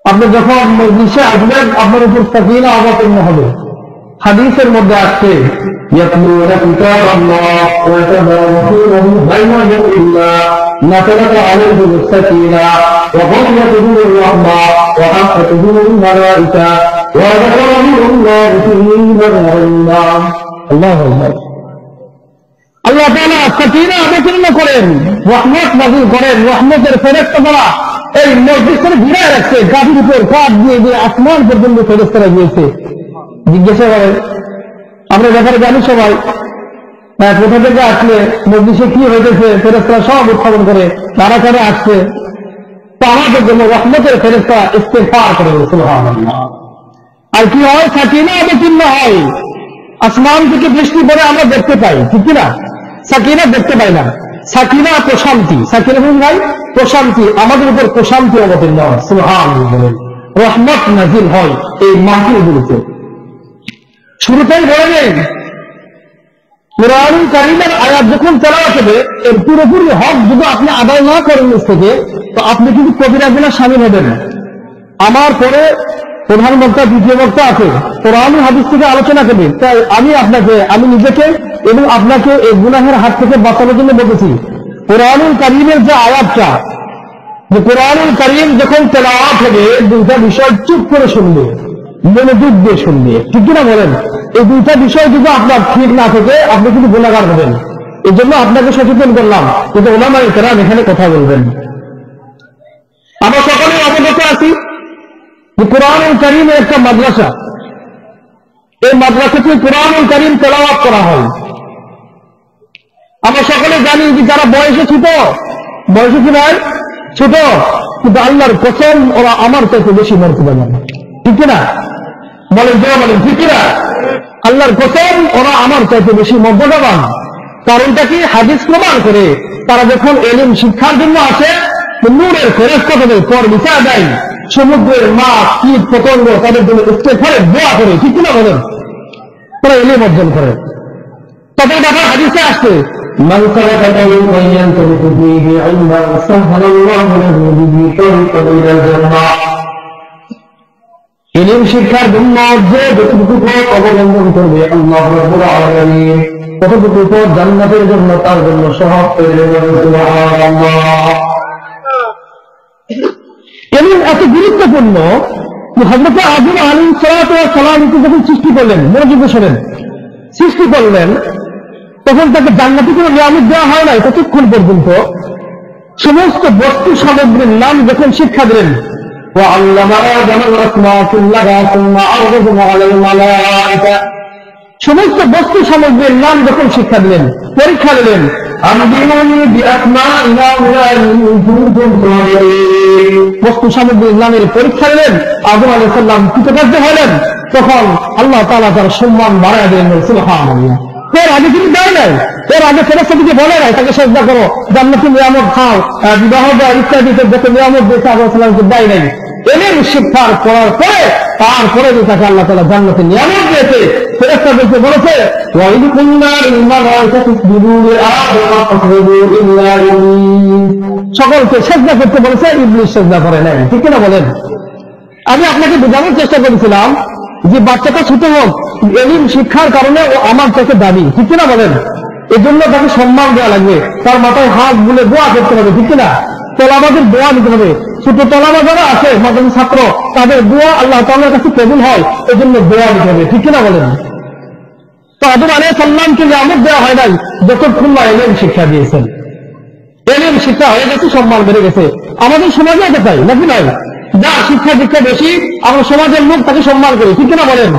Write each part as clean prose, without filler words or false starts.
আপনি যখন মজলিসে আসবেন আপনার উপর সাকিনা অবতীর্ণ হবে। হাদিসের মধ্যে আসছে ইয়াতলুনা কিতাবাল্লাহ ওয়া ইয়াতাদারাসুনাহু বাইনাহুম ইল্লাহ নাযালাত আলাইহিম সাকিনা ওয়া ghashiyatuhumur রাহমাহ ওয়া হাফাতুহুমুল মালায়েকা ওয়া যাকারুল্লাহ ফি মান 'inda। আল্লাহু আকবার। আল্লাহ তাআলা সাকিনা অবতীর্ণ করেন, রহমত নাযিল করেন, রহমতের ফেরেশতা দ্বারা এই মসজিদকে ঘিরে রাখছে, গাড়ির উপর কাঠ দিয়ে দিয়ে আসমান পর্যন্ত ফেরেশতারা গিয়েছে। জিজ্ঞাসা করেন, আমরা ব্যাপারে জানি সবাই, কোথা থেকে আসলে মসজিদে কি হয়েছে, ফেরেশতারা সব উত্থাপন করে কারা কারা আসছে। তো আমাদের জন্য রহমতের ফেরেশতা ইস্তেগফার করে সুবহানাল্লাহ। আর কি হয়, সাকিনা অবতীর্ণ হয়, আসমান থেকে বৃষ্টি পড়ে আমরা দেখতে পাই, ঠিক কিনা? সাকিনা দেখতে পাই না, সাকিনা প্রশান্তি, সাকিনা ভাই প্রশান্তি, আমাদের উপর প্রশান্তি অবতীর্ণ হয় সুবহানাল্লাহ। রহমত নাযিল হয় এই মাহফিলগুলোতে। শুরুতেই বলে নেই কুরআনুল কারীমের আয়াত যখন তেলাওয়াত হবে এর পুরোপুরি হক যদি আপনি আদায় না করেন নিজ থেকে, তো আপনি কিন্তু কবিরা গুনাহে শামিল হবেন। আমার পরে প্রধান বক্তা দ্বিতীয় বক্তা আছে, কোরআনুল হাদিস থেকে আলোচনা করবে। তাই আমি নিজেকে এবং আপনাকে এই গুনাহের হাত থেকে বাঁচানোর জন্য বলেছি, কোরআনুল কারীমের যে আয়াতটা, যে কোরআনুল কারীম যখন তেলাওয়াত হবে দুইটা বিষয় চুপ করে শুনবে, মনোযোগ দিয়ে শুনবে, ঠিক কিনা বলেন? এই দুইটা বিষয় যদি আপনার ঠিক না থাকে আপনি কিন্তু গুনাহগার হবেন। এই জন্য আপনাকে সচেতন করলাম, কিন্তু উলামায়ে কেরাম এখানে কথা বলবেন। আমরা সকলেই অবগত আছি যে কোরআনুল কারীমের একটা মাদ্রাসা, এই মাদ্রাসাতে কোরআনুল কারীম তেলাওয়াত করা হয়। আমরা সকলে জানি যে যারা বয়সে ছোট, বয়সে কি ভাই ছোট, কিন্তু আল্লাহর কসম ওরা আমার চাইতে বেশি মর্যাদা পায়, ঠিক কিনা বলেন? বলেন ঠিক কিনা? আল্লাহর কসম ওরা আমার চাইতে বেশি মর্যাদা পান। কারণটা কি? হাদিস প্রমাণ করে তারা যখন ইলম শিক্ষার জন্য আসে, নূরের ফেরেশতা তাদের পর বিছায়া দেয়, সমুদ্রের মাছ কীট পতঙ্গ তাদের জন্য ইস্তেগফারের দোয়া করে, ঠিক কিনা বলেন? তারা ইলম অর্জন করে। তাদের ব্যাপার হাদিসে আসছে মান সালাকা তারিকান ইয়ানতালিকু ফীহি ইলমান সাহহালাল্লাহু লাহু বিহি তারিকান ইলাল জান্নাহ। ইলম শিক্ষার জন্য যে যতটুকু পথ অবলম্বন করবে আল্লাহ রাব্বুল আলামিন ততটুকু পথ জান্নাতের জন্য তার জন্য সহজ করে দেবেন। সুবহানাল্লাহ। ইলম এত গুরুত্বপূর্ণ যে হযরত আদম আলাইহিস সালাতু ওয়াস সালামকে যখন সৃষ্টি করলেন, মনোযোগ দিয়ে শোনেন, সৃষ্টি করলেন তখন তাকে জান্নাতে কোনো নিয়ামত দেওয়া হয় নাই ততক্ষণ পর্যন্ত। সমস্ত বস্তু সামগ্রীর নাম যখন শিক্ষা দিলেন, وعلم آدم الأسماء كلها ثم عرضهم على الملائكة, সমস্ত বস্তু সামগ্রীর নাম যখন শিক্ষা দিলেন, পরীক্ষা দিলেন, বস্তু সামগ্রীর নামের পরীক্ষা দিলেন, আদম আলাইহিস সালাম কৃতকার্য হলেন, তখন আল্লাহ তাআলা তার সম্মান বাড়ায় দিলেন। সুবহানাল্লাহ। এর আগে তিনি দেয় নাই, এর আগে ফেরেশতাকে বলে নাই তাকে সিজদা করো, জান্নাতের নিয়ামত খাও, বিবাহ দেওয়া ইত্যাদি যত নিয়ামত দিয়েছে আদম আলাইহিস সালামকে দেয় নাই। এলেন শিক্ষার করার পরে তারপরে যে তাকে আল্লাহ তাআলা জান্নাতের নিয়ামত দিয়েছে, ফেরেশতাদেরকে বলেছে ওয়াইদ কুল্লার মালাইকাতু ইসজুদু লিআদম ফাসজুদু ইল্লা ইবলিস, সকলকে সিজদা করতে বলেছে, ইবলিস সিজদা করে নাই, ঠিক কিনা বলেন? আমি আপনাকে বোঝানোর চেষ্টা করেছিলাম যে বাচ্চাটা ছোট হোক, ইলম শিক্ষার কারণে ও আমার কাছে দাবি, ঠিক কিনা বলেন? এই জন্য তাকে সম্মান দেওয়া লাগবে, তার মাথায় হাত বুলে দোয়া করতে হবে, ঠিক কিনা? তলাবাদের দোয়া দিতে হবে। ছোট তলাবা যারা আছে মাদ্রাসা ছাত্র, তাদের দোয়া আল্লাহ তাআলার কাছে কবুল হয়, এই জন্য দোয়া দিতে হবে, ঠিক কিনা বলেন? তো আদম আলাইহিস সালামকে নিয়ামত দেওয়া হয় নাই যতক্ষণ না ইলম শিক্ষা দিয়েছেন। ইলম শিক্ষা হয়ে গেছে, সম্মান বেড়ে গেছে। আমাদের সমাজে এটা তাই নাকি নয়? যার শিক্ষা দীক্ষা বেশি আমরা সমাজের লোক তাকে সম্মান করি, ঠিক কিনা বলেন?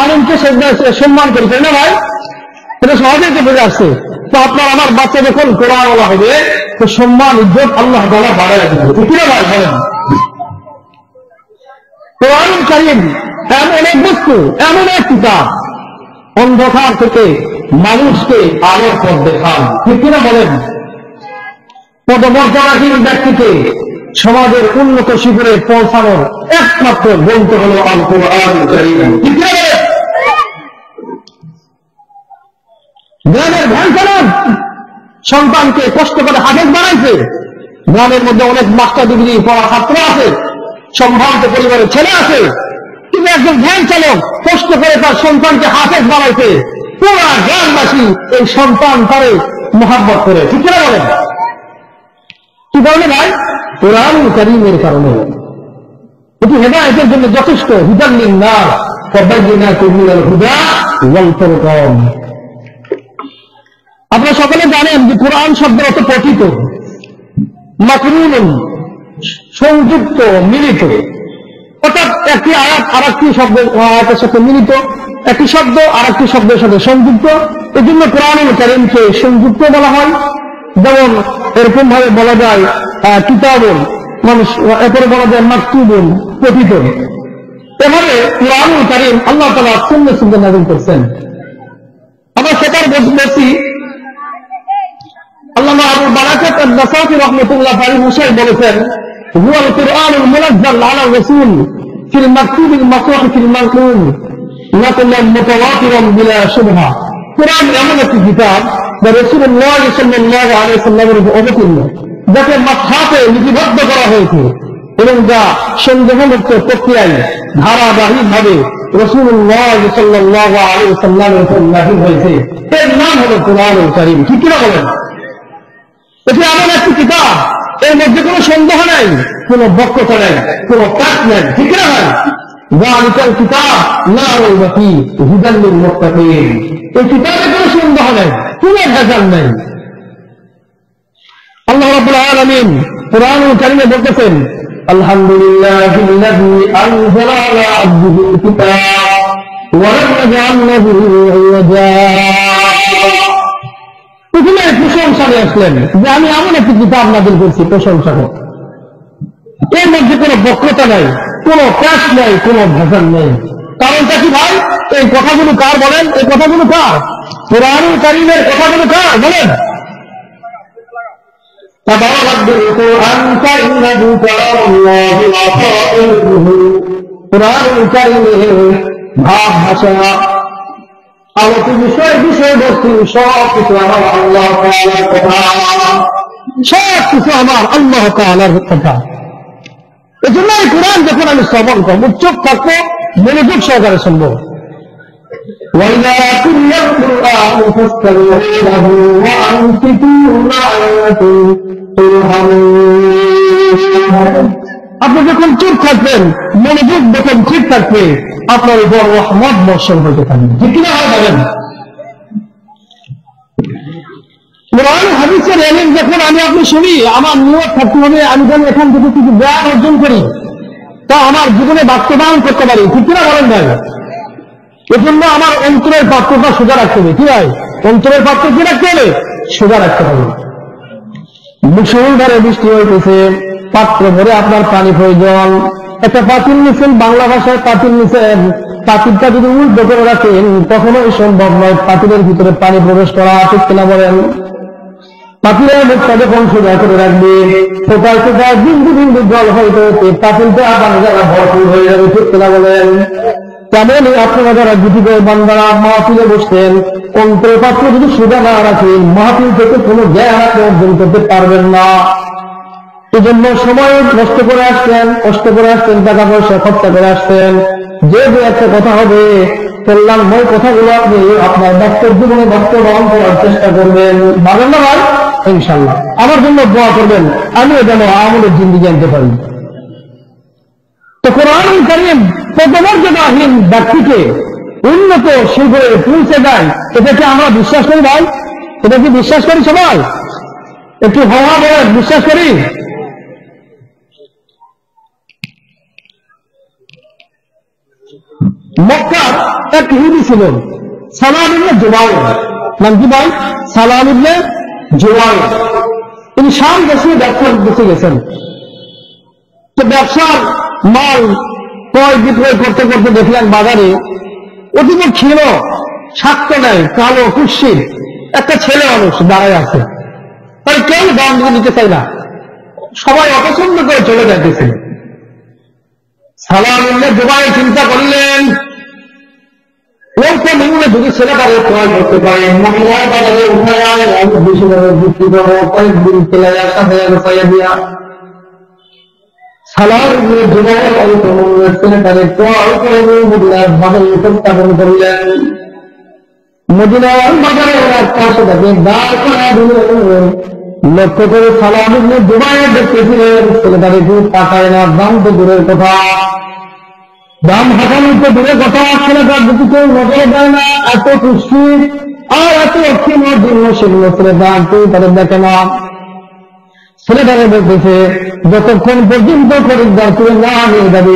আলেমকে সম্মান করি, তাই না ভাই? এটা সহজেই তো বোঝা আসছে। তো আপনার আমার বাচ্চা যখন কোরআনওয়ালা হবে তো সম্মান ইজ্জত আল্লাহ তাআলা বাড়ায় দিবেন, ঠিক কিনা ভাই বলেন? কোরআনুল কারীম এমন এক বস্তু, এমন এক কিতাব, অন্ধকার থেকে মানুষকে আলোর পথ দেখান, ঠিক কিনা বলেন? পদমর্যাদাহীন ব্যক্তিকে সমাজের উন্নত শিখরে পৌঁছানোর একমাত্র গ্রন্থ হল আল কোরআনুল কারীম, ঠিক কিনা বলেন? গ্রামের ভ্যান চালক সন্তানকে কষ্ট করে হাফেজ বানাইছে, গ্রামের মধ্যে অনেক মাস্টার ডিগ্রি পড়া ছাত্র আছে, সম্ভ্রান্ত পরিবারের ছেলে আছে, কিন্তু একজন ভ্যান চালক কষ্ট করে তার সন্তানকে হাফেজ বানাইছে, পুরা গ্রামবাসী এই সন্তান তারে মহাব্বত করে। ঠিক কিনা বলেন? কি কারণে ভাই? কোরআন কারীমের কারণে। এটি হেদায়েতের জন্য যথেষ্ট। হুদাল লিন-নাস ওয়া বায়্যিনাতিন মিনাল হুদা ওয়াল ফুরকান। আপনারা সকলে জানেন যে কোরআন শব্দের অর্থ পঠিত, মাকরুনুন সংযুক্ত, মিলিত। অর্থাৎ একটি আয়াত আরেকটি আয়াতের সাথে মিলিত, একটি শব্দ আরেকটি শব্দের সাথে সংযুক্ত। এই জন্য কোরআনুল কারীমকে সংযুক্ত বলা হয়। যেমন এরকম ভাবে বলা যায় কিতাবুন, মানুষ এরপরে বলা যায় মাকতুবুন, পঠিত। এভাবে কোরআনুল কারীম আল্লাহ তাআলা সুন্নাহ নাযিল করছেন। আমরা সেটার বলছি আল্লামা আবুল বারাকাত আন-নাসাফি রাহমাতুল্লাহ আলাইহি বলেছেন, হুয়াল কুরআনুল মুনাজ্জাল আলা রাসূল ফিল মাকতুবিল মাসহুহ ফিল মানকুল নাকলান মুতাওয়াতিরান বিলা শুবহা। কোরআন এমন একটি কিতাব যা রাসূলুল্লাহ সাল্লাল্লাহু আলাইহি ওয়াসাল্লামের উপর অবতীর্ণ, যাকে মাসহাফে লিপিবদ্ধ করা হয়েছে এবং যা সন্দেহমুক্ত প্রক্রিয়ায় ধারাবাহিকভাবে রাসূলুল্লাহ সাল্লাল্লাহু আলাইহি ওয়াসাল্লামের উপর নাযিল হয়েছে। এর নাম হলো কোরআনুল কারীম। ঠিক কিনা বলেন? এটি এমন একটি কিতাব, এর মধ্যে কোনো সন্দেহ নাই, কোনো বক্রতা নাই, কোনো কাজ নাই। ঠিক না হয়? যালিকাল কিতাব লা রাইবা ফীহি হুদাল লিল মুত্তাকিন। এই কিতাবে কোনো সন্দেহ নাই, কোনো ভেজাল নাই। আল্লাহ রাব্বুল আলামিন কোরআনুল কারীমে বলতেছেন, আলহামদুলিল্লাহিল্লাযী আনজালা আলা আবদিহিল কিতাব ওয়া লাম ইয়াজআল লাহু ইওয়াজা। প্রথমে প্রশংসা নিয়ে আসলেন যে আমি এমন একটি কিতাব নাযিল করছি, প্রশংসা হোক। এর মধ্যে কোনো বক্রতা নাই, কোনো কাজ নাই, কোনো ভেজাল নেই। কারণটা কি ভাই? এই কথাগুলো কার বলেন? এই কথাগুলো কার? কোরআনুল কারীমের কথাগুলো কার বলেন? কোরআনুল কারীমের ভাব ভাষা, আলোচ্য বিষয়বস্তু সবকিছু আমার আল্লাহ তাআলার কথা, সবকিছু আমার আল্লাহ তাআলার কথা। এই জন্য এই কোরআন যখন আমি শ্রবণ করবো, চোখ থাকবো, মনোযোগ সহকারে শুনবো। আপনি যখন চুপ থাকবেন, মনোযোগ যখন ঠিক থাকবে, আপনার উপর রহমত বর্ষণ হতে থাকবে। ঠিক কিনা হয় বলেন? কোরআন হাদিসের ইলম যখন আপনি শুনি, আমার নিয়ত থাকতে হবে আমি যেন এখান থেকে কিছু জ্ঞান অর্জন করি, তা আমার জীবনে বাস্তবায়ন করতে পারি। ঠিক কিনা বলেন ভাই? এজন্য আমার অন্তরের পাত্রটা সোজা রাখতে হবে। কি ভাই? অন্তরের পাত্র কি রাখতে হবে? সোজা রাখতে হবে। মুষলধারে বৃষ্টি হইতেছে, পাত্র ভরে আপনার পানি প্রয়োজন। একটা পাতিল নিচ্ছেন, বাংলা ভাষায় পাতিল নিচ্ছেন, পাতিলটা যদি উল্টো করে রাখেন কখনোই সম্ভব নয় পাতিলের ভিতরে পানি প্রবেশ করা। ঠিক কিনা বলেন? পাতিলের মুখটা যখন সোজা করে রাখবে, কোথায় কোথায় বিন্দু বিন্দু জল হইতে হতে পাতিলটা পানি দ্বারা ভরপুর হয়ে যাবে। ঠিক কিনা বলেন? তেমনই আপনারা যারা গুটিকয় বান্দারা মাহফিলে বসতেন, অন্তরের পাত্র যদি সোজা না রাখেন, মাহফিল থেকে কোনো জ্ঞান আপনি অর্জন করতে পারবেন না। এই জন্য সময় নষ্ট করে আসতেন, কষ্ট করে আসতেন, টাকা পয়সা খরচা করে আসতেন। যে দু একটা কথা হবে, কল্যাণময় কথাগুলো আপনি আপনার বাস্তব জীবনে বাস্তবায়ন করার চেষ্টা করবেন। ভাবেন না ভাই? ইনশাআল্লাহ আমার জন্য দোয়া করবেন, আমিও যেন আমলের জিন্দেগি আনতে পারি। তো কোরআনুল কারীম পদমর্যাদাহীন ব্যক্তিকে উন্নত শিখরে পৌঁছে দেয়, এটা কি আমরা বিশ্বাস করি ভাই? এটা কি বিশ্বাস করি সবাই? একটু হওয়া বলে বিশ্বাস করি? মক্কার এক ইহুদি ছিলেন, সালাম ইবনে জুবাইর। নাম কি ভাই? সালাম ইবনে জুবাইর। তিনি শাম দেশে ব্যবসার উদ্দেশ্যে গেছেন। তো ব্যবসার মাল ক্রয় বিক্রয় করতে করতে দেখলেন বাজারে অতীব ক্ষীণ, স্বাস্থ্য নেই, কালো কুৎসিত একটা ছেলে মানুষ দাঁড়ায় আছে। তাই কেউ দাম দিয়ে নিতে চাই না, সবাই অপছন্দ করে চলে যাইতেছিল। সালাম ইবনে জুবাইর চিন্তা করলেন, লোকটা নিম্নে যদি ছেলেটারে ক্রয় করতে পারে, মহিলার বাজারে উঠায় আমি বেশি দামে বিক্রি করবো, কয়েকদিন চলে সাথে দিয়া। সালাম ছেলেটারে ক্রয় করে মদিনার বাজারে উপস্থাপন করলেন। মদিনার বাজারে পাশে তাকে দাঁড় করা দিলেন। লক্ষ্য করে সালাম ইবনে জুবায়ের দেখতেছিলেন ছেলেটারে খুব তাকায় না, দাম তো দূরের কথা, দাম হাঁটানো তো দূরের কথা, ছেলেটার দিকে কেউ নজরে দেয় না। এত খুশি আর এত অক্ষীণ জীর্ণশীর্ণ ছেলেটা কেউ তাদের দেখে না। ছেলেটারে বলতেছে যতক্ষণ পর্যন্ত খরিদ্দার তুলে না নিয়ে যাবে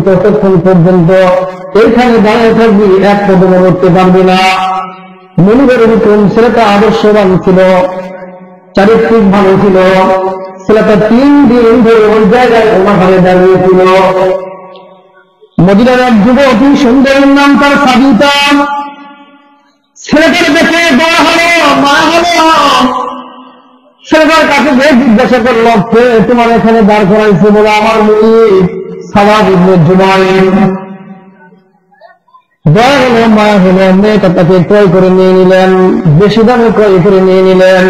ততক্ষণ পর্যন্ত এইখানে দাঁড়িয়ে থাকবি, এক কদম করতে পারবি না। মনিবের এরকম ছেলেটা আদর্শবান ছিল, চারিত্রিক ভালো ছিল। ছেলেটা 3 দিন ধরে ওই জায়গায় ওনাভাবে দাঁড়িয়েছিল। মদিনার এক যুবতী সুন্দর, নাম তার সাবিতা। ছেলেটার দেখে দয়া হলো, মায়া হলো। ছেলেটার কাছে গিয়ে জিজ্ঞাসা করল, তোমার এখানে দাঁড় করাইছে বলে? আমার মুনিব সালাম ইবনে জুবায়ের। দয়া হলো, মায়া হলো, মেয়েটা তাকে ক্রয় করে নিয়ে নিলেন, বেশি দামে ক্রয় করে নিয়ে নিলেন।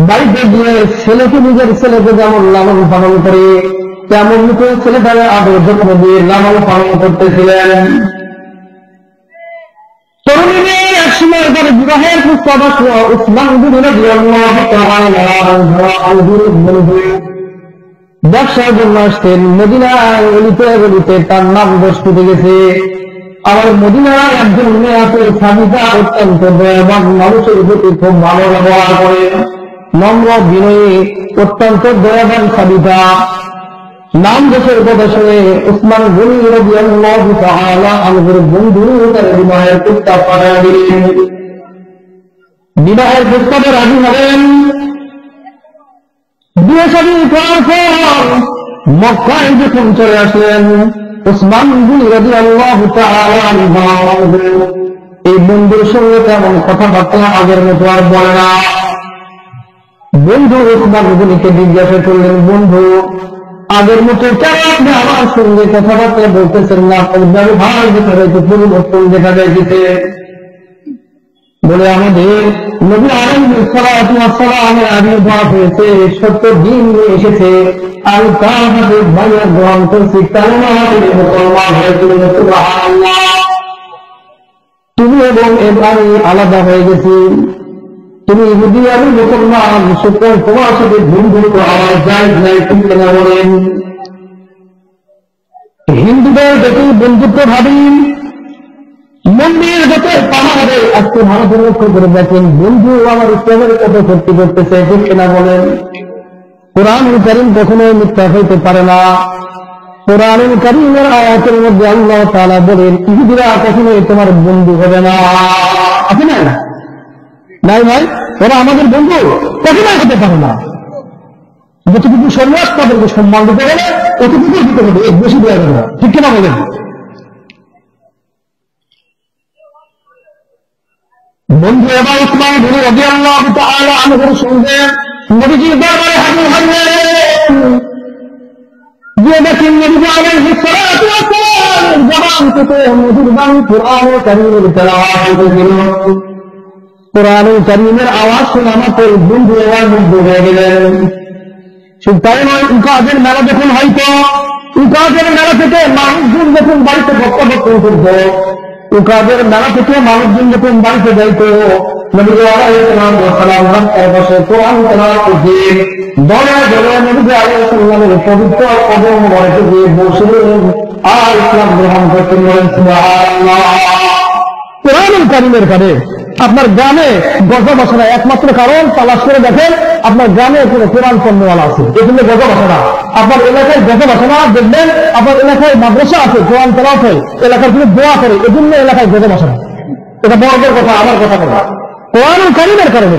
বাড়িতে গিয়ে ছেলেকে, নিজের ছেলেকে যেমন লালন পালন করে তেমন মতো ছেলেটারে আদর যত্ন দিয়ে লালন পালন করতেছিলেন। তরুণী মেয়ে একসময় তার বিবাহের প্রস্তাব আসলো। উসমান রাদিয়াল্লাহু তাআলা আনহু ব্যবসার জন্য আসতেন মদিনায়। অলিতে গলিতে তার নাম বসতে গেছে। আবার মদিনায় একজন মেয়ে আছে সাবিতা, অত্যন্ত দয়াবান, মানুষের প্রতি খুব ভালো ব্যবহার করে, নম্র বিনয়ী, অত্যন্ত দয়াবান সাবিতা। নাম দেশের কথা শুনে উসমান গনি রাদিয়াল্লাহু তাআলা আনহুর বন্ধু তার বিবাহের প্রস্তাব পাঠায় দিলেন। বিবাহের প্রস্তাবে রাজি হলেন। বিয়ে শাদী করার পর মক্কায় যখন চলে আসলেন, উসমান গনি রাদিয়াল্লাহু তাআলা আনহু এই বন্ধুর সঙ্গে তেমন কথাবার্তা আগের মতো আর বলে না। বন্ধু উসমান গনিকে জিজ্ঞাসা করলেন, বন্ধু আগের মতো কেন আপনি আমার সঙ্গে কথাবার্তা বলতেছেন না? ব্যবহার ভিতরে তো পরিবর্তন দেখা যাইতেছে। বলে, আমাদের নবী আলাইহিস সালাতু ওয়াস সালামের আবির্ভাব হয়েছে, সত্য দিন নিয়ে এসেছে, আর তার হাতে বায়াত গ্রহণ করছি, কালেমা পড়ে মুসলমান হয়েছিল। সুবহানাল্লাহ। তুমি এবং আমি আলাদা হয়ে গেছি। তুমি ইহুদি, আমি মুসলমান, সুতরাং তোমার সাথে বন্ধু আমার জায়েজ নাই। তুমি কেন বলেন? হিন্দুদের যতই বন্ধুত্ব ভাবি, মন্দির যত পাহাড়ে আজকে ভারতের লক্ষ্য করে দেখেন বন্ধু আমার ইসলামের কত ক্ষতি করতেছে, ঠিক কিনা বলেন? কোরআনুল কারীম কখনো মিথ্যা হইতে পারে না। কোরআনুল কারীমের আয়াতের মধ্যে আল্লাহ তাআলা বলেন, ইহুদিরা কখনোই তোমার বন্ধু হবে না। আছে না? নাই ভাই, ওরা আমাদের বন্ধু কখনোই হতে পারে না। যতটুকু শরীয়ত তাদেরকে সম্মান দিতে গেলে ততটুকু দিতে হবে, এর বেশি দেওয়া যাবে না, ঠিক কিনা বলেন? বন্ধু এবার উসমান গনি রাদিয়াল্লাহু তাআলা আনহুর সঙ্গে নবীজির দরবারে হাজির হলেন। যে দেখেন নবী আলাইহিস সালাতু ওয়াস সালাম জবান থেকে মধুর বাণী কোরআনুল কারীমের তেলাওয়াত হচ্ছিল। কোরআনুল কারীমের আওয়াজ শুনে আমার বন্ধু এবার মুগ্ধ হয়ে গেলেন। শুধু তাই নয়, উকাদের মেলা যখন হয়তো, উকাদের মেলা থেকে মানুষজন যখন বাড়িতে বক্তব্য করত, উকাদের মেলা থেকে মানুষজন যখন বাড়িতে যাইত, নবী আলাইহিস সালাম রাস্তায় বসে কোরআন তেলাওয়াত করতে দলে দলে নবী আলাইহিস সালামের পবিত্র কদম মুবারকে গিয়ে বসলেন আর ইসলাম গ্রহণ করতে বলেন। সুবহানাল্লাহ। কোরআনুল কারীমের কারণে আপনার গ্রামে গজা বসে না, একমাত্র কারণ তালাশ করে দেখেন আপনার গ্রামে কোনো কোরআন পণ্যওয়ালা আছে, এজন্য গজা বসে না। আপনার এলাকায় গজা বসে না, দেখবেন আপনার এলাকায় মাদ্রাসা আছে, কোরআন তেলাওয়াত হয়, এলাকার কোনো দোয়া করে, এজন্য এলাকায় গজা বসে না। এটা বড়দের কথা, আমার কথা বলা। কোরআনুল কারীমের কারণে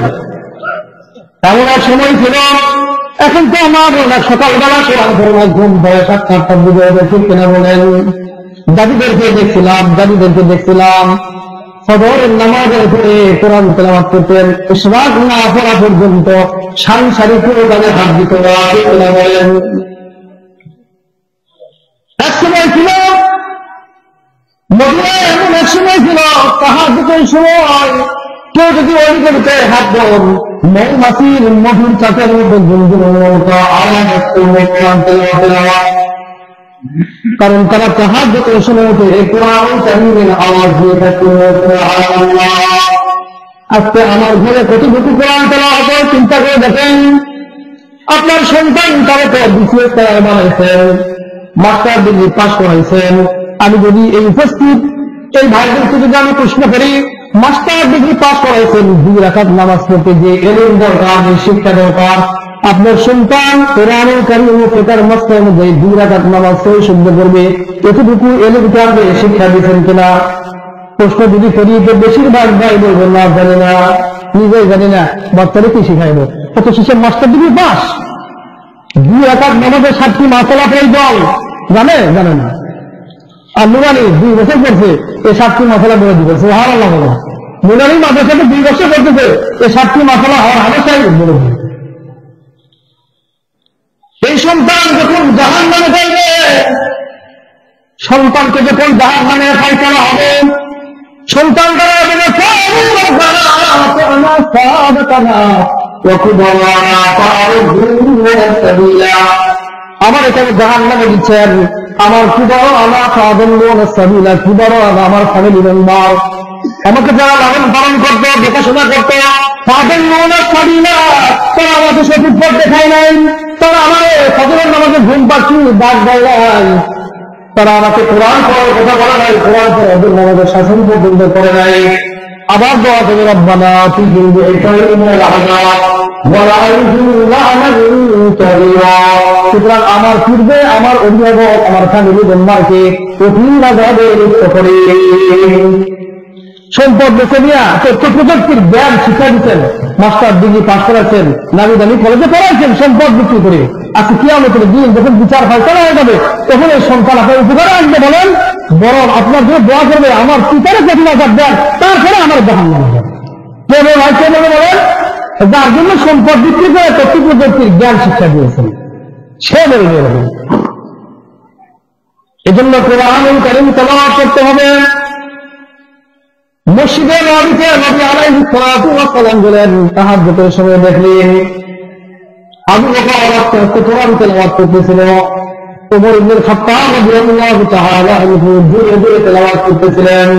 এমন এক সময় ছিল, এখন তো আমার সকালবেলা কোরআন পড়ার ঘুম ধরে 7-8টার দিকে, ঠিক কিনা বলেন? দাদিদেরকে দেখছিলাম ফজরের নামাজের পরে কোরআন তেলাওয়াত করতেন, ইশরাক না পড়া পর্যন্ত সারি সারি করে তাদের হাত দিত। বলেন, এক সময় ছিল মদিনায়, এমন এক সময় ছিল তাহাজ্জুদের সময় কেউ যদি ওই গলিতে হাত দেন, মৌমাছির মধুর চাকের মধ্যে গুনগুন আওয়াজ কোরআন তেলাওয়াত কারণ তারা তাহাজ্জুদের সময় কোরআন কারীমের আওয়াজ দিয়ে থাকে। আজকে আমার ঘরে কতটুকু কোরআন তেলাওয়াত হয় চিন্তা করে দেখেন। আপনার সন্তান তারা তো বিসিএস বানাইছেন, মাস্টার ডিগ্রি পাস করাইছেন। আমি যদি এই উপস্থিত এই ভাইদেরকে যদি আমি প্রশ্ন করি, মাস্টার ডিগ্রি পাস করাইছেন, 2 রাকাত নামাজ পড়তে যে এলিম দরকার, শিক্ষা দরকার, আপনার সন্তান কোরআনুল কারীম ও ফিকহের মাসলা অনুযায়ী 2 রাকাত নামাজ সহি শুদ্ধ করবে, এতটুকু এলিম কারবে শিক্ষা দিচ্ছেন কিনা? প্রশ্ন যদি করি তো বেশিরভাগ ভাই বলবেন না, জানি না, নিজেই জানি না, বাচ্চারা কি শিখাইব? কত শিশু মাস্টার ডিগ্রি পাস, 2 রাকাত নামাজের 7টি মাসালা প্রয়োজন, জানে জানে না। আর নুরানি 2 বছর করছে, এই 7টি মাসালা বলে দিবে। সুবহানাল্লাহ বলে নুরানি মাদ্রাসাতে 2 বছর করতেছে, এই 7টি মাসালা হওয়ার হামেশাই বলে দিবে। এই সন্তান যখন জাহান্নামে যাইবে, সন্তানকে যখন জাহান্নামে ফায়সালা হবে, সন্তান দ্বারা আমার এখানে জাহান্নামে দিচ্ছেন, আমার কি বড় আমার সাবিলা, কি বড় আমার ফ্যামিলি মেম্বার, আমাকে যারা লালন পালন করতো, দেখাশোনা করতো, সাবিলা, তারা আমাকে সঠিক পথ দেখায় নাই, তারা আমার ফজরের নামাজে ঘুম পাচ্ছি ডাক দেয় নাই, তারা আমাকে কোরআন পড়ার কথা বলে নাই, কোরআন পড়ার নামাজের শাসন পর্যন্ত করে নাই। আবার দোয়া করে রব্বানা তুজিব ইতাইনা লাহনা ওয়া সুতরাং আমার পূর্বে আমার অভিভাবক, আমার ফ্যামিলি মেম্বারকে কঠিন আযাবে মুক্ত করে। সম্পদ বেছে নিয়ে তথ্য প্রযুক্তির জ্ঞান শিক্ষা দিচ্ছেন, মাস্টার ডিগ্রি পাস করাচ্ছেন, নামি দামি কলেজে পড়াইছেন, সম্পদ বিক্রি করে। আজকে কিয়ামতের দিন যখন বিচার ফায়সালা হয়ে যাবে, তখন এই সন্তান আপনার উপকারে আসবে বলেন? বরং আপনার জন্য দোয়া করবে, আমার পিতারে কঠিন আযাব দেন, তারপরে আমার জাহান্নামে যাবে। কে বলে বলেন? যার জন্য সম্পদ বিক্রি করে তথ্য প্রযুক্তির জ্ঞান শিক্ষা দিয়েছেন, সে বলবে। এজন্য কোরআনুল কারীম তেলাওয়াত করতে হবে। মসজিদে নববীতে নবী আলাইহিস সালাতু ওয়াস সালাম বলেন, তাহাজ্জুদের সময় দেখলেন আবু বকর কোরআন তেলাওয়াত করতেছিল, ওমর ইবনে খাত্তাব রাদিয়াল্লাহু তাআলা আনহু জোরে জোরে তেলাওয়াত করতেছিলেন।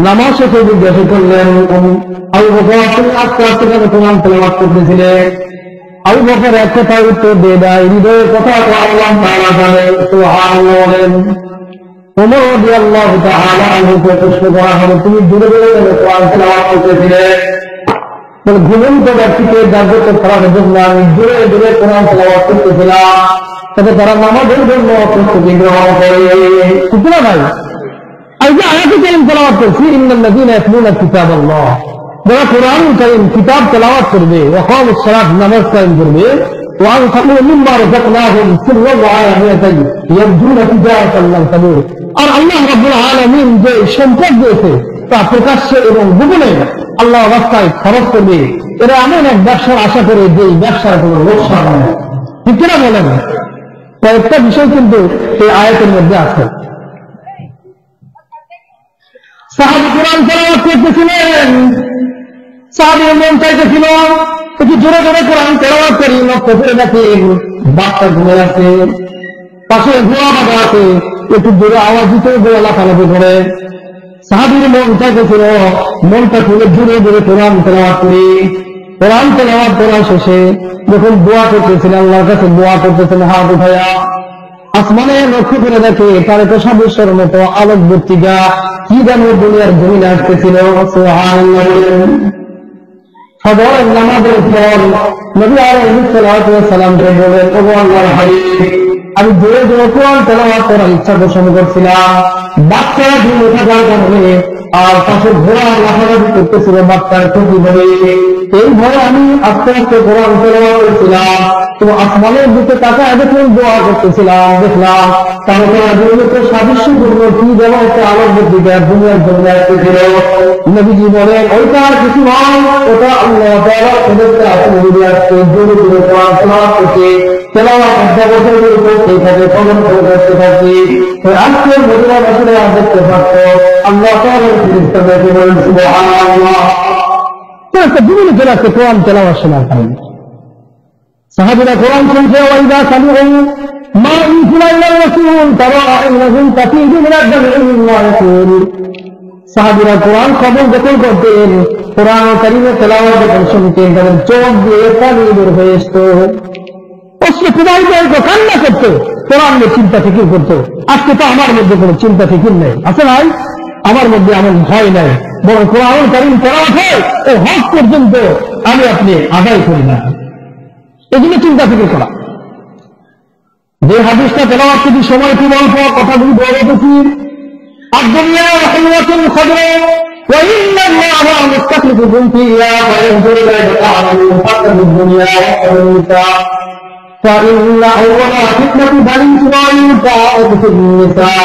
নামাজ শেষে জিজ্ঞাসা করলেন, আবু বকর তুমি আস্তে আস্তে কেন কোরআন তেলাওয়াত করতেছিলে? আবু বকর এক কথায় উত্তর দিয়ে দেয়, হৃদয়ের কথা তো আল্লাহ তাআলা জানেন। সুবহানাল্লাহ বলেন। ওমর রাদিয়াল্লাহু তাআলা আনহুকে প্রশ্ন করা হলো, তুমি জোরে জোরে কোরআন তেলাওয়াত করতেছিলে? বলে, ঘুমন্ত ব্যক্তিকে জাগ্রত করার জন্য আমি জোরে জোরে কোরআন তেলাওয়াত করতেছিলাম, তাতে তারা নামাজের জন্য প্রস্তুতি গ্রহণ করে। ঠিক না ভাই? আর যে আয়াতে কারীম তেলাওয়াত করছি, ইন্নাল্লাযীনা ইয়াতলুনা কিতাবাল্লাহ, যারা কোরআনুল কারীম কিতাব তেলাওয়াত করবে, ওয়া কামুস সালাত নামাজ কায়েম করবে, ওয়া আনফাকু মিম্মা রাযাকনাহুম সিররান ওয়া আলানিয়াতান ইয়ারজুনা তিজারাতান লান তাবুর। আর আল্লাহ রাব্বুল আলামিন যে সম্পদ দিয়েছে তা প্রকাশ্যে এবং গোপনে আল্লাহ রাস্তায় খরচ করবে, এরা এমন এক ব্যবসার আশা করে যে ব্যবসার কোনো লোকসান হয় না। ঠিক কিনা বলেন? কয়েকটা বিষয় কিন্তু এই আয়াতের মধ্যে আছে। সাহাবী কোরআন তেলাওয়াত করতেছিলেন, সাহাবীর মন চাইতেছিল একটু জোরে জোরে কোরআন তেলাওয়াত করি, লক্ষ্য করে দেখে বাচ্চা ঘুরে আছে, পাশে ঘোড়া বাঁধা আছে, একটু জোরে আওয়াজ দিতে গোড়া লাফালাফি করে। সাহাবীর মন চাইতেছিল মনটা খুলে জোরে জোরে কোরআন তেলাওয়াত করি। কোরআন তেলাওয়াত করা শেষে যখন দোয়া করতেছিলেন, আল্লাহর কাছে দোয়া করতেছেন হাত উঠায়া, আসমানে লক্ষ্য করে দেখে তার একটা সাদৃশ্যের মতো আলোক বর্তিকা কি যেন দুনিয়ার জমিনে আসতেছিল। সুবহানাল্লাহ। ফজরের নামাজের পর নবী আলাইহিস সালাতু ওয়াস সালামকে বলেন, ওগো আল্লাহর হাবিব, আমি জোরে জোরে কোরআন তেলাওয়াত করার ইচ্ছা পোষণ করছিলাম, বাচ্চারা ঘুম ওঠা যাওয়ার কারণে আর পাশে ঘোড়া লাফালাফি করতেছিল বাচ্চার ক্ষতি হবে, এই ভয়ে আমি আস্তে আস্তে কোরআন তেলাওয়াত করছিলাম। তো আসমানের দিকে তাকায় যখন দোয়া করতেছিলাম, দেখলাম তাহলে সাদৃশ্যপূর্ণ কি যেন একটা আলোক দিকে দুনিয়ার জন্য আসতেছিল। নবীজি বলেন, ওইটা আর কিছু নয়, ওটা আল্লাহ তাআলার ফেরেশতা আসলে আসছে, জোরে জোরে কোরআন তেলাওয়াত করছে, তেলাওয়াত অধ্যাবসান করতে থাকে, ফলন করতে থাকি। আজকের মদিনা বছরে দেখতে পাচ্ছ আল্লাহ তাআলার ফেরেশতাদেরকে বলেন সুবহানাল্লাহ। একটা জীবনে চলে আসছে কোরআন তেলাওয়াত শোনার কারণে। সাহাবীরা কোরআন শুনছে, ওয়াইদা সামিউ মা উনজিলা ইলা রাসূল তারা ইন্নাহুম তাফীদু মিনাদ দাম'i মিম্মা ইয়াকুল। সাহাবীরা কোরআন খবর যখন করতেন, কোরআন কারীমের তেলাওয়াত যখন শুনতেন, তাদের চোখ দিয়ে পানি বের হয়ে আসতো, অশ্রু প্রবাহিত হতো, কান্না করতো, কোরআন নিয়ে চিন্তা ফিকির করতো। আজকে তো আমার মধ্যে কোনো চিন্তা ফিকির নেই, আছে ভাই? আমার মধ্যে এমন ভয় নাই, বরং কোরআন কারীম তেলাওয়াত হয় ও হক পর্যন্ত আমি আপনি আদায় করি না। এই জন্য চিন্তা ফিকির করা। যে হাদিসটা তেলাওয়াত যদি সময় খুব অল্প, কথাগুলি বলতেছি, الدنيا حلوة خضراء وإن الله مستخلفكم فيها فينظر كيف تعملون فاتقوا الدنيا واتقوا فإن أول فتنة بني إسرائيل كانت في النساء।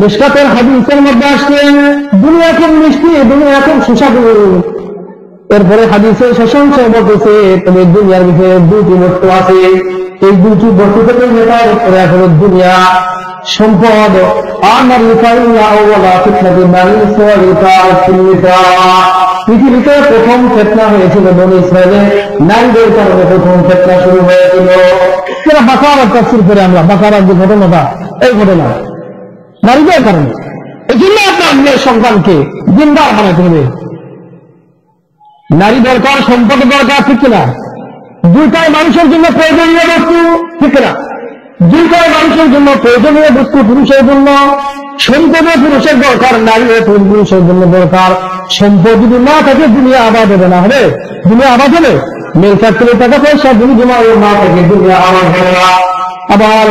মিশকাতের হাদিসের মধ্যে আসছে দুনিয়া খুব মিষ্টি, দুনিয়া খুব সুস্বাদু। এরপরে হাদিসের শেষাংশে বলতেছে তবে দুনিয়ার ভিতরে দুটি বস্তু আছে, এই দুটি বস্তু থেকে নেতার উপরে হল দুনিয়া, সম্পদ। পৃথিবীতে প্রথম ফিতনা হয়েছিল বনী ইসরায়েলে, নারীদের কারণে প্রথম ফিতনা শুরু হয়েছিল। সেটা বাকারার তাফসীর করে আমরা, বাকারার যে ঘটনাটা, এই ঘটনা নারীদের কারণে। এই জন্য আপনার মেয়ের সন্তানকে জিন্দার বানাতে হবে। নারী দরকার, সম্পদ দরকার, ঠিক কিনা? দুইটাই মানুষের জন্য প্রয়োজনীয় বস্তু, ঠিক কিনা? দুইটাই মানুষের জন্য প্রয়োজনীয় বস্তু, পুরুষের জন্য সম্পদে পুরুষের দরকার, নারী পুরুষের জন্য দরকার। সম্পদ যদি না থাকে দুনিয়া আবাদ হবে না, হবে? দুনিয়া আবাদ হবে? মেয়ে ফ্যাক্টরি টাকা পয়সা যদি জমা না থাকে দুনিয়া আবাদ হবে না। আবার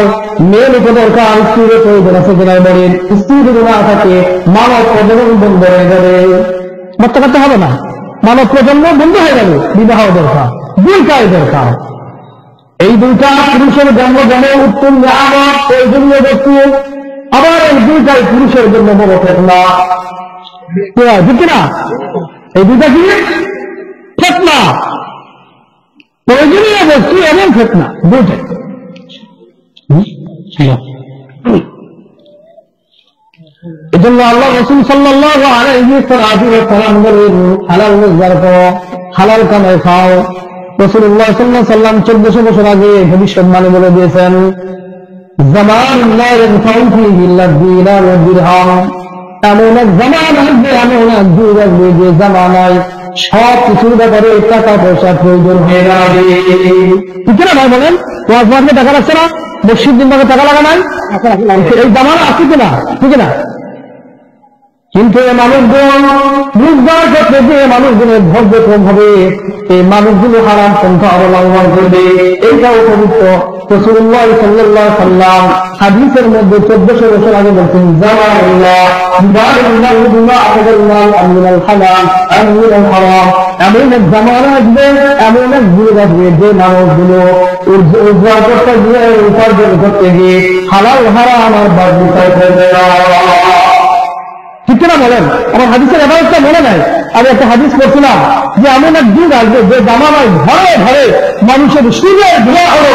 মেয়ের উপর দরকার, স্ত্রীর প্রয়োজন আছে কিনা বলেন? স্ত্রী যদি না থাকে মানব প্রজনন বন্ধ হয়ে যাবে, বাচ্চা কাচ্চা হবে না, মানব প্রজন্ম বন্ধ হয়ে যাবে। বিবাহ দরকার, দুইটাই দরকার। এই দুইটা পুরুষের জন্ম জন্মে উত্তম নিয়ামত, প্রয়োজনীয় বস্তু। আবার এই দুইটাই পুরুষের জন্য বড় ফিতনা, ঠিক না? এই দুইটা কি ফিতনা, প্রয়োজনীয় বস্তু এবং ফিতনা, দুইটাই। এই জন্য আল্লাহ রাসূল সাল্লাল্লাহু আলাইহি ওয়াসাল্লাম বলেন, হালাল রোজগার করো, হালাল কামাই খাও। রাসূলুল্লাহ সাল্লাল্লাহু আলাইহি ওয়াসাল্লাম 1400 বছর আগে ভবিষ্যৎবাণী বলে দিয়েছেন, জামান লা ইয়ানফাউ ফীহি ইল্লা দিনার ওয়া দিরহাম। এমন এক জামান আসবে, এমন এক যুগ আসবে যে জামানায় সব কিছুর ব্যাপারে টাকা পয়সা প্রয়োজন হয়ে যাবে, ঠিক না ভাই? বলেন, ওয়াজ মাহফিলে টাকা লাগছে না, মসজিদ দিনভাবে টাকা লাগা নাই, এই জামানা আছে কিনা, ঠিক না? কিন্তু এই মানুষগুলো রোজগার করতে যে মানুষগুলোর ধৈর্য কম হবে, এই মানুষগুলো হারাম পন্থা অবলম্বন করবে। এইটাও পবিত্র রাসূলুল্লাহ সাল্লাল্লাহু আলাইহি ওয়াসাল্লাম হাদিসের মধ্যে 1400 বছর আগে বলছেন, জামানুল্লাহ বিবাদুল্লাহ বিমা আকাদাল্লাহ আমিনাল হালাল আমিনাল হারাম। এমন এক জামানা আসবে, এমন এক যুগ আসবে যে মানুষগুলো রোজগার করতে গিয়ে, উপার্জন করতে গিয়ে হালাল হারাম আর বাদ বিচার করবে না, ঠিক না? বলেন, আমার হাদিসের এবারটা মনে নাই। আমি একটা হাদিস পড়ছিলাম যে এমন এক যুগ আসবে যে জামানায় ঘরে ঘরে মানুষের সুদের ধোয়া হলো,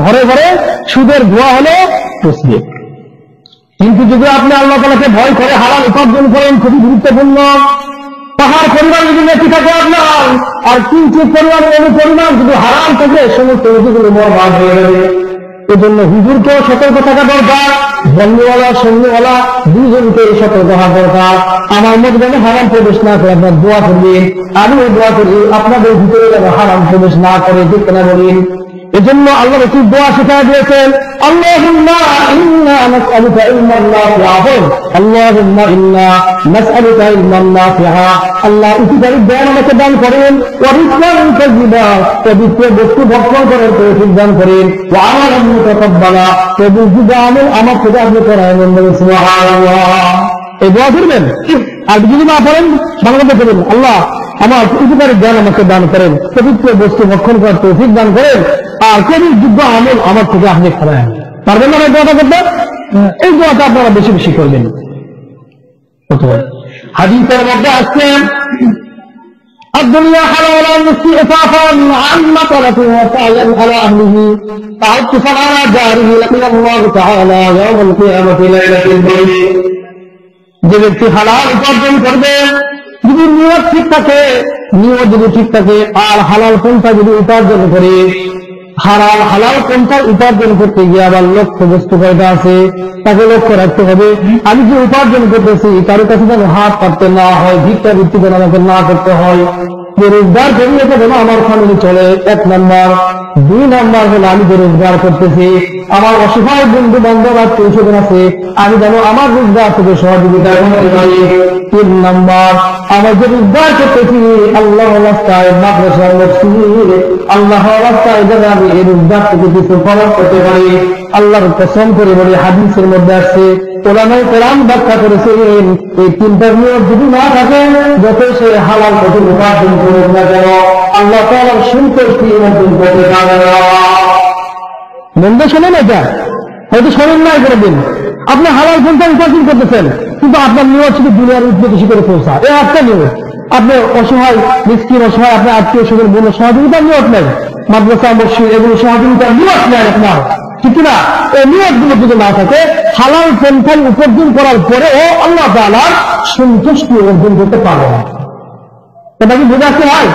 ঘরে ঘরে সুদের ধোয়া হলো তসবিহ। কিন্তু যদি আপনি আল্লাহ তাআলাকে ভয় করে হালাল উপার্জন করেন, খুবই গুরুত্বপূর্ণ। পাহাড় পরিমাণ যদি নেকি থাকে আপনার, আর কিঞ্চিত পরিমাণ যদি হারাম থাকে, সমস্ত নীতিগুলো বরবাদ হয়ে যাবে। এজন্য হুজুরকেও সতর্ক থাকা দরকার, বন্ধুওয়ালা সঙ্গীওয়ালা দুজনকে সতর্ক হওয়া দরকার। আমার মধ্যে যেন হারাম প্রবেশ না করে আপনার দোয়া করবেন, আমিও দোয়া করি আপনাদের ভিতরে যেন হারাম প্রবেশ না করে, ঠিক না বলেন? এজন্য আল্লাহ রাসূল দোয়া শিখিয়ে দিয়েছেন, আল্লাহুম্মা ইন্না নাসআলুকা ইলমান নাফিআ, আল্লাহুম্মা ইন্না নাসআলুকা ইলমান নাফিআ। আল্লাহ উপকারী জ্ঞান আমাকে দান করেন, ওয়া রিজকান তাইয়্যিবা, পবিত্র বস্তু ভক্ষণ করার তৌফিক দান করেন, ওয়া আমালান মুতাকাব্বালা, পবিত্র আমল আমার থেকে আপনি করাবেন। সুবহানাল্লাহ। এই দোয়া করবেন। আর যদি না পড়েন বাংলাতে করবেন, আল্লাহ আমার উপকারী জ্ঞান আমাকে দান করেন, পবিত্র বস্তু ভক্ষণ করার তৌফিক দান করেন, আর কবির যোগ্য আমল আমার থেকে আপনি করায়েন। পারবেন না দোয়াটা করতে? এই দোয়াটা আপনারা বেশি বেশি করবেন। হাদিসের মধ্যে আসছে, الدنيا حلال استئفافا عن مطلة وسعيا على أهله تعطفا على جاره لقي الله تعالى يوم القيامة ليلة البيت। যে ব্যক্তি হালাল উপার্জন করবে, যদি নিয়ত ঠিক থাকে, নিয়ত যদি ঠিক থাকে আর হালাল পন্থা যদি উপার্জন করে, হারাল হালাল কোনটা উপার্জন করতে গিয়ে আবার লক্ষ্য বস্তু কয়টা আছে তাকে লক্ষ্য রাখতে হবে। আমি যে উপার্জন করতেছি কারো কাছে যেন হাত পাততে না হয়, ভিক্ষা ভিত্তি যেন আমাকে না করতে হয়, যে রোজগার করিয়ে যেন আমার ফ্যামিলি চলে, 1 নম্বর। 2 নম্বর হলো আমি যে রোজগার করতেছি আমার অসহায় বন্ধু বান্ধব আত্মীয় স্বজন আছে, আমি যেন আমার রোজগার থেকে সহযোগিতা করতে পারি। 3 নম্বর, আমার যে রোজগার করতেছি আল্লাহ রাস্তায়, মাদ্রাসা মসজিদ আল্লাহ রাস্তায় যেন আমি এই রোজগার থেকে কিছু খরচ করতে পারি। আল্লাহর কসম করে বলে হাদিসের মধ্যে আসছে, ওলামায়ে কেরাম ব্যাখ্যা করেছেন এই 3টা নিয়ম যদি না থাকে, যত সে হালাল পথে উপার্জন করুক না কেন আল্লাহ তাআলার সন্তুষ্টি অর্জন করতে পারে না। মন্দ শোনেন, এটা হয়তো শোনেন না কোনোদিন। আপনি হালাল পন্থা উপার্জন করতেছেন কিন্তু আপনার নিয়ত শুধু দুনিয়ার উন্নতি করে পৌঁছা, এই একটা নিয়ত। আপনি অসহায় মিসকিন, অসহায় আপনার আত্মীয় স্বজন বন্ধু সহযোগিতার নিয়ত নেই, মাদ্রাসা মসজিদ এগুলো সহযোগিতার নিয়ত নেই আপনার, ঠিক না? এই নিয়তগুলো যদি না থাকে হালাল পন্থায় উপার্জন করার পরে ও আল্লাহ তাআলার সন্তুষ্টি অর্জন করতে পারবে না। এটা কি বোঝাতে হয়?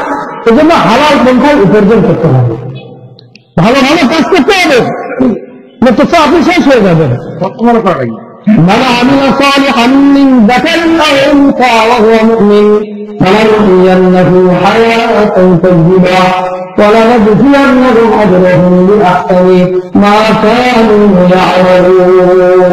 এই জন্য হালাল পন্থায় উপার্জন করতে হবে, ভালো ভালো কাজ করতে হবে, নয়তো আপনি শেষ হয়ে যাবেন। من عمل صالحا من ذكر أو أنثى وهو مؤمن فلنحيينه حياة طيبة ولنجزينهم أجرهم بأحسن ما كانوا يعملون।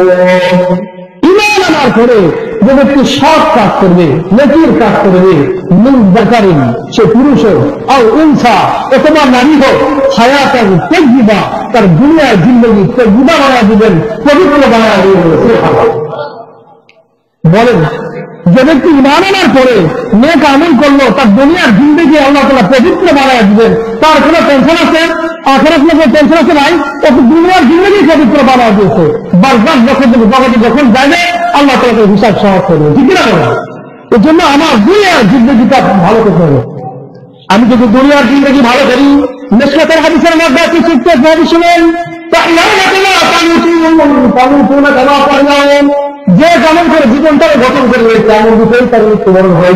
ঈমান আনার পরে যে ব্যক্তি সৎ কাজ করবে, নেকির কাজ করবে, মিন যাকারিন সে পুরুষ হোক, আও উনসা অথবা নারী হোক, হায়াতান তাইয়্যিবা তার দুনিয়ার জিন্দেগি তাইয়্যিবা বানায় দিবেন, পবিত্র বানায় দিবেন। বলেন, যে ব্যক্তি ঈমান আনার পরে নেক আমল করলো তার দুনিয়ার জিন্দেগি আল্লাহ তাআলা পবিত্র বানায় দিবেন, তার কোনো টেনশন আছে? আখিরাত নিয়ে টেনশন আছে? নাই। ও দুনিয়ার জিন্দেগি পবিত্র বানায় দিয়েছে, বারজাখ যখন যাবে আল্লাহ তাআলা হিসাব সহজ করবে, ঠিক না? এর জন্য আমার দুনিয়ার জিন্দেগিটা ভালো করতে হবে। আমি যদি দুনিয়ার জিন্দেগি ভালো করি, মিশকাতের হাদিসের মধ্যে আছে শিখতে শুনেন, যে যেমন করে জীবনটাকে গঠন করবে তেমন রূপেই তার মৃত্যুবরণ হয়ে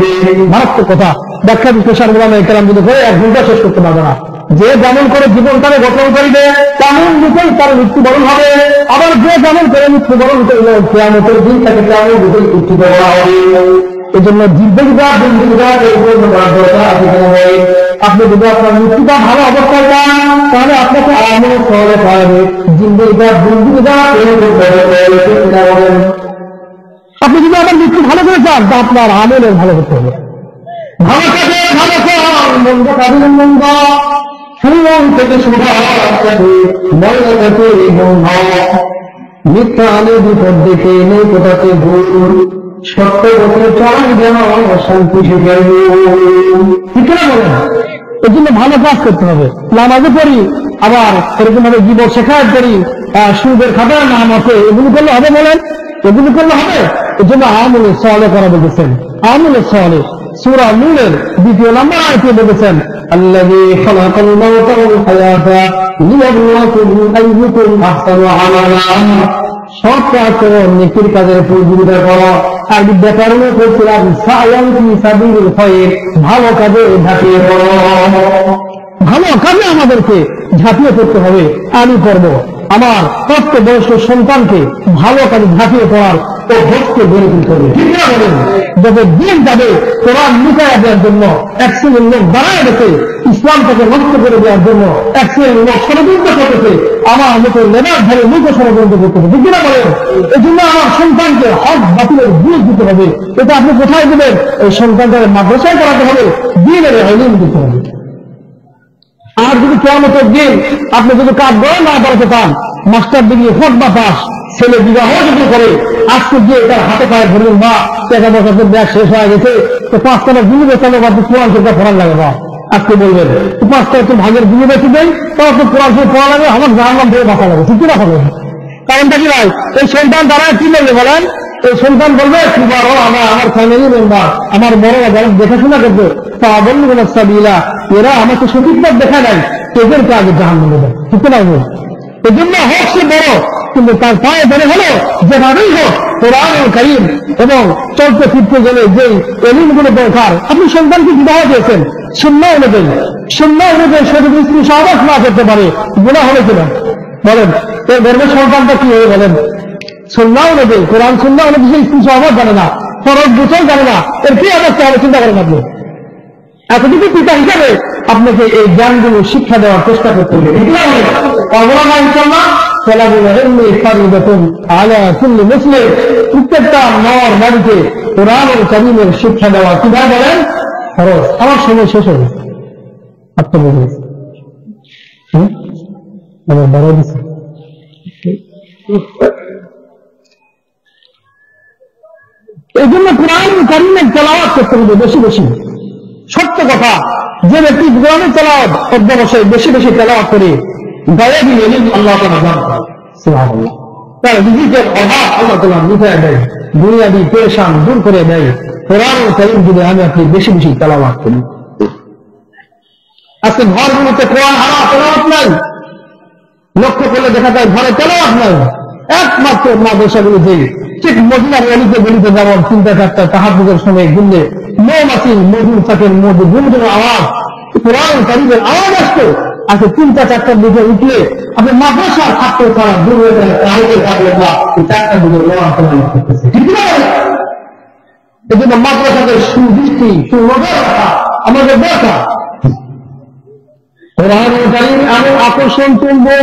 মারাত্মক কথা। ব্যাখ্যা বিশ্লেষণ একরাম যদি হয়ে 1 ঘন্টা শেষ করতে পারবে না। যে যেমন করে জীবনটাকে গঠন করবে তেমন রূপেই তার মৃত্যুবরণ হবে, আবার যে যেমন করে মৃত্যুবরণ করবে কিয়ামতের দিন তাকে তেমন রূপেই উত্থিত করা হবে। এই জন্য জিন্দেগিটা আপনি যদি আপনার মৃত্যুটা ভালো অবস্থায় পান তাহলে আপনাকে আমল সহজে পাওয়াবে। জিন্দেগিটা আপনি যদি আপনার মৃত্যু ভালো করে চান তা আপনার আমলের ভালো করতে হবে। ভালো কাজে ভালো কর, মন্দ কাজে মন্দ, সুমন থেকে সুধা ময়লা থেকে মিথ্যা আলে বিপদ দেখে নেই কোথাতে ভুল, সত্য বছর চলাই যেন শান্তি শিখে, ঠিক না? বলেন, এই জন্য ভালো কাজ করতে হবে। নামাজে পড়ি, আবার এরকম ভাবে জীবন শেখায় করি, সুদের খাবার নাম আছে, এগুলো করলে হবে? বলেন, এগুলো করলে হবে? এই জন্য আমলে সওয়ালে করা বলেছেন। আমলে সওয়ালে সূরা নূরের 2 নম্বর আয়াতে বলেছেন, আল্লাযী খালাকাল মাউতা ওয়াল হায়াতা লিয়াবলুয়াকুম আইয়ুকুম আহসানু আমালা। সৎ কাজ করো, নেকির কাজের প্রতিযোগিতা করো। আর ব্যাপারও করছিলাম সায়ান ফি সাবিলিল খায়র, ভালো কাজে ঝাঁপিয়ে পড়ো। ভালো কাজে আমাদেরকে ঝাঁপিয়ে পড়তে হবে। আমি করব আমার প্রাপ্তবয়স্ক সন্তানকে ভালো কাজে ঝাঁপিয়ে পড়ার ও ভক্তকে গড়ে তুলতে হবে, ঠিক না? বলেন, যত দিন যাবে কোরআন লুকাইয়া দেওয়ার জন্য 1 শ্রেণীর লোক দাঁড়ায় গেছে, ইসলামটাকে নষ্ট করে দেওয়ার জন্য 1 শ্রেণীর লোক ষড়যন্ত্র করতেছে, আমার মতো লেবার ধরে লোক ষড়যন্ত্র করতেছে, ঠিক না? বলেন, এই জন্য আমার সন্তানকে হক বাতিলের বুঝ দিতে হবে। এটা আপনি কোথায় দেবেন? এই সন্তানটাকে মাদ্রাসায় করাতে হবে, দ্বীনের ইলম দিতে হবে। আর যদি কিয়ামতের দিন আপনি যদি কাজ করে না করাতে পান, মাস্টার ডিগ্রি ফটবা পাস, ছেলে বিবাহ যদি করে, আজকে গিয়ে তার হাতে পায়ে ধরুন, বা টাকা পয়সা ব্যাগ শেষ হয়ে গেছে, তো 5 টাকা বিনিয়োগ চালো বা কোরআন শরীফ পড়ার লাগে না, আজকে বলবেন 5 টাকা তো ভাগের বিনিয়োগ বেঁচে দেয়, তাও তো কোরআন শরীফ পড়া লাগে, আমার জাহান্নাম থেকে বাঁচা লাগে, ঠিক না? হবে কারণটা কি নয়? এই সন্তান দ্বারা কি বলবে বলেন? এই সন্তান বলবে আমার ফ্যামিলি মেম্বার, আমার বড়রা যারা দেখাশোনা করবে, তা বলবে সাবিলা, এরা আমাকে সঠিক পথ দেখা নাই, এদেরকে আগে জাহান্নামে দেবে, ঠিক না? এই জন্য হোক সে বড়, কিন্তু তার পায়ে ধরে হলো যেভাবেই হোক কোরআনুল কারীম এবং চলতে ফিরতে গেলে যে এলিমগুলো দরকার। আপনি সন্তানকে বিবাহ দিয়েছেন, সুন্নাহ অনুযায়ী সে যদি স্ত্রী সহবাস না করতে পারে গুনাহ হবে কিনা বলেন? এর গর্ভের সন্তানটা কি হবে বলেন? সুন্নাহ অনুযায়ী, কোরআন সুন্নাহ অনুযায়ী সে স্ত্রী সহবাস জানে না, ফরজ গোসল জানে না, এর কি অবস্থা হবে চিন্তা করেন আপনি। এতটুকু পিতা হিসাবে আপনাকে এই জ্ঞানগুলো শিক্ষা দেওয়ার চেষ্টা করতে হবে। প্রত্যেকটা নর নারীকে কোরআন ও কারীমের শিক্ষা দেওয়া কিভাবে বলেন? খরচ। আমার সময় শেষ হয়ে গেছে, আমার বাড়াই দিচ্ছে। এই জন্য কোরআন ও কারীমের তেলাওয়াত করতে হবে বেশি বেশি। সত্য কথা, যে ব্যক্তি কোরআনের তেলাওয়াত অধ্যবসায় বেশি বেশি তেলাওয়াত করে গায়ে দিয়ে আল্লাহ তাআলা দান করেন, সুবহানাল্লাহ। তার রিজিকের অভাব আল্লাহ তাআলা মিটায় দেয়, দুনিয়াবি পেরেশান দূর করে দেয়। কোরআন ও কারীম যদি আমি আপনি বেশি বেশি তেলাওয়াত করি। আজকে ঘরগুলোতে কোরআন হারা তেলাওয়াত নাই, লক্ষ্য করলে দেখা যায় ঘরে তেলাওয়াত নাই। একমাত্র মাদ্রাসাগুলোতে ঠিক মদিনার অলিতে গলিতে যেমন 3-4টা তাহাজ্জুদের সময় গুনলে মৌমাছির মধুর চাকের মধ্যে গুনগুনের আওয়াজ, কোরআন কারীমের আওয়াজ আসতো। আজকে 3-4টার দিকে উঠলে আপনি মাদ্রাসার ছাত্র ছাড়া দূর হয়ে গেলে তাহলে থাকলেন না, 4টার দিকে কোরআন তেলাওয়াত করতেছে, ঠিক না? এই জন্য মাদ্রাসাদের সুদৃষ্টি সুনজর রাখা আমাদের দরকার। কোরআন কারীম এমন আকর্ষণ তুলবে,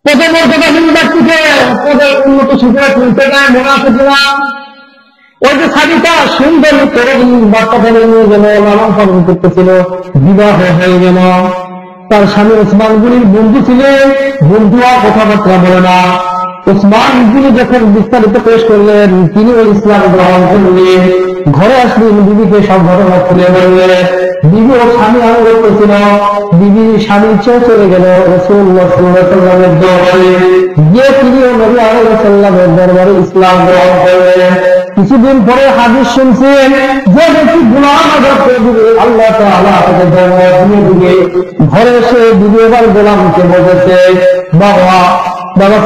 পদে মর্যাদাহীন ব্যক্তিকে পদের উন্নত শিখে তুলতে দেয়, মনে আছে কিনা? ওই যে সাদিকা সুন্দর তরুণী বাচ্চাদের নিয়ে গেল, লালন পালন করতেছিল, বিবাহ হয়ে গেল। তার স্বামী ওসমান গনির বন্ধু ছিলেন, বন্ধুরা কথাবার্তা বলে না। ওসমান গনি যখন বিস্তারিত পেশ করলেন, তিনি ওই ইসলাম গ্রহণ করলেন। ঘরে আসলেন, বিবিকে সব ঘটনা খুলে বললেন। বিবি ও স্বামী আনুগত্য ছিল, বিবি স্বামীর চেয়ে চলে গেল রাসূলুল্লাহ সাল্লাল্লাহু আলাইহি ওয়াসাল্লামের দরবারে গিয়ে তিনিও নবী আলাইহিস সাল্লামের দরবারে ইসলাম গ্রহণ করলেন। কিছুদিন পরে হাদিস শুনছেন, যে ব্যক্তি গুনাহ করতে দিবে আল্লাহ তাআলা তাকে জান্নাত দিয়ে দিবে। ঘরে এসে বিবি এবার গোলামকে বলেছে, বাবা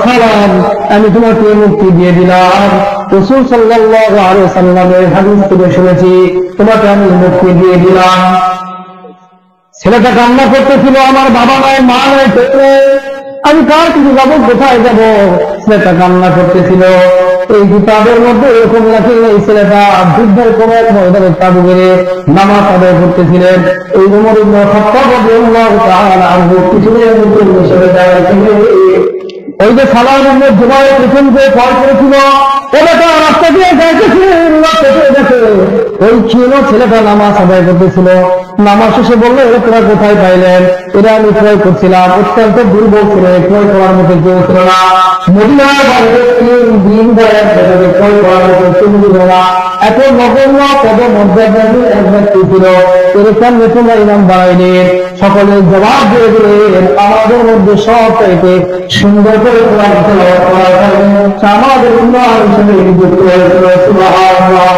সালাম, আমি তোমাকে মুক্তি দিয়ে দিলাম। রাসূল সাল্লাল্লাহু আলাইহি ওয়াসাল্লামের হাদিস থেকে শুনেছি, তোমাকে আমি মুক্তি দিয়ে দিলাম। ছেলেটা কান্না করতেছিল, আমার বাবা নাই, মা নাই, আমি কার কিছু যাবো, কোথায় যাব? ছেলেটা কান্না করতেছিল। এই কিতাবের মধ্যে এরকম লেখে, এই ছেলেটা যুদ্ধের কোন এক ময়দানে তাবু গেড়ে নামাজ আদায় করতেছিলেন। এই উমর ইবনে খাত্তাব রাদিয়াল্লাহু তাআলা আনহু কিছুদিনের মধ্যে মিশরে দাঁড়িয়ে ওই যে সালাম ইবনে জুবাইর প্রথম যে ফল করেছিল, ওটা রাস্তা দিয়ে যাইতেছিলেন, ওই ছিল ছেলেটা নামাজ আদায় করতেছিল। নামাজ শেষে বললো, এরা তোরা কোথায় পাইলেন? এরা আমি ক্রয় করছিলাম, অত্যন্ত দুর্বল ছিল, ক্রয় করার মতো কেউ ছিল না। মদিনার বাইরে 3 দিন ধরে ক্রয় করার মতো কেউ ছিল না। এত নগণ্য পদমর্যাদার এক ব্যক্তি ছিল, এরকম তোমরা ইনাম বাড়াইলেন। সকলে জবাব দিয়ে দিলেন, আমাদের মধ্যে সব চাইতে সুন্দর করে কোরআন তেলাওয়াত করা হয়, আমাদের উন্নয়ন হিসেবে নিযুক্ত হয়েছিল। সুবহানাল্লাহ।